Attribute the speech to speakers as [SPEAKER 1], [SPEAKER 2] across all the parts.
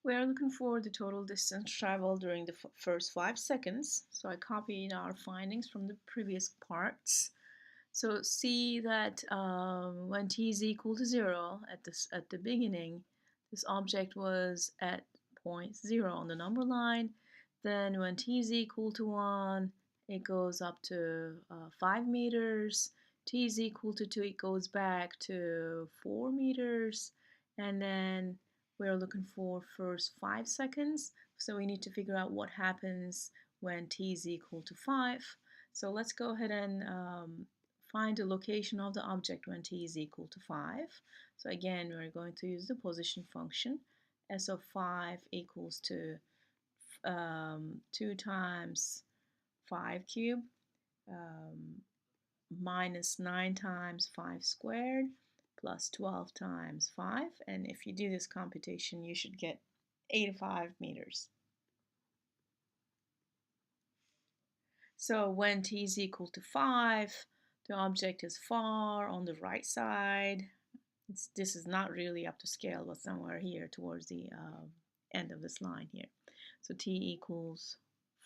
[SPEAKER 1] We are looking for the total distance traveled during the first 5 seconds. So I copied our findings from the previous parts. So see that when t is equal to 0 at the beginning, this object was at point 0 on the number line. Then when t is equal to 1, it goes up to 5 meters. T is equal to 2, it goes back to 4 meters. And then we're looking for first 5 seconds. So we need to figure out what happens when t is equal to 5. So let's go ahead and find the location of the object when t is equal to 5. So again, we're going to use the position function. S of 5 equals to 2 times 5 cubed minus 9 times 5 squared plus 12 times 5. And if you do this computation, you should get 85 meters. So when t is equal to 5, the object is far on the right side. This is not really up to scale, but somewhere here towards the end of this line here. So t equals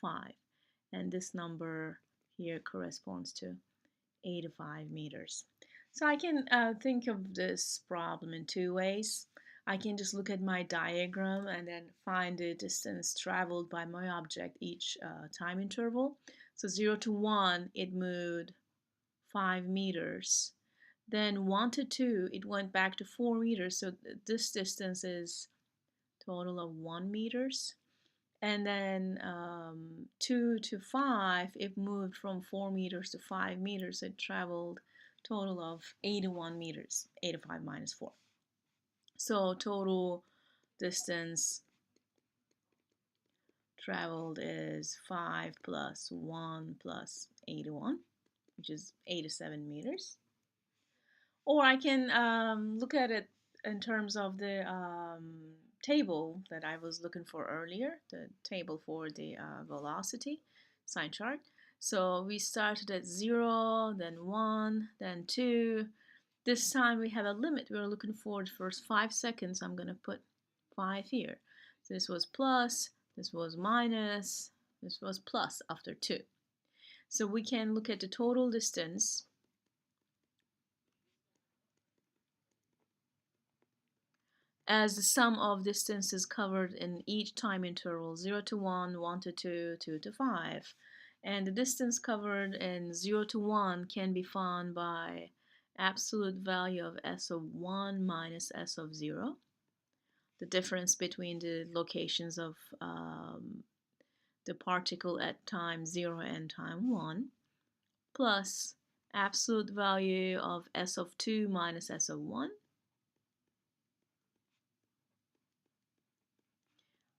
[SPEAKER 1] 5. And this number here corresponds to 85 meters. So I can think of this problem in two ways. I can just look at my diagram and then find the distance traveled by my object each time interval. So 0 to 1, it moved 5 meters. Then 1 to 2, it went back to 4 meters. So this distance is total of 1 meters. And then 2 to 5, it moved from 4 meters to 5 meters. It traveled total of 81 meters, 85 minus 4. So total distance traveled is 5 plus 1 plus 81, which is 87 meters. Or I can look at it in terms of the table that I was looking for earlier, the table for the velocity sign chart. So we started at 0, then 1, then 2. This time we have a limit. We're looking for the first 5 seconds. I'm going to put 5 here. So this was plus, this was minus, this was plus after 2. So we can look at the total distance as the sum of distances covered in each time interval, 0 to 1, 1 to 2, 2 to 5. And the distance covered in 0 to 1 can be found by absolute value of s of 1 minus s of 0, the difference between the locations of the particle at time 0 and time 1, plus absolute value of s of 2 minus s of 1,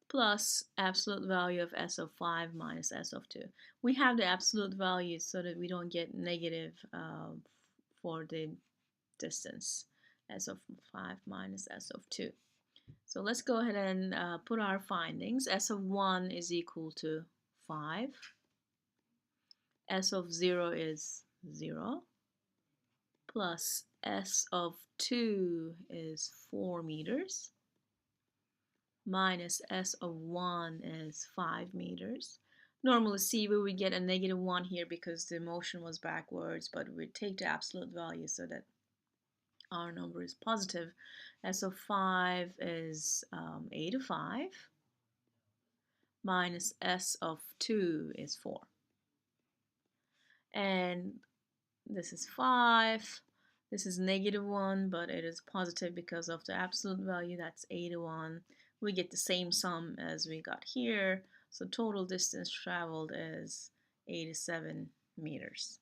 [SPEAKER 1] plus absolute value of s of 5 minus s of 2. We have the absolute values so that we don't get negative for the distance, s of 5 minus s of 2. So let's go ahead and put our findings. S of 1 is equal to 5. S of 0 is 0. Plus S of 2 is 4 meters. Minus S of 1 is 5 meters. Normally see we would get a negative 1 here because the motion was backwards, but we take the absolute value so that our number is positive. S of 5 is 85. Minus S of 2 is 4. And this is 5. This is negative 1, but it is positive because of the absolute value. That's 81. We get the same sum as we got here. So total distance traveled is 87 meters.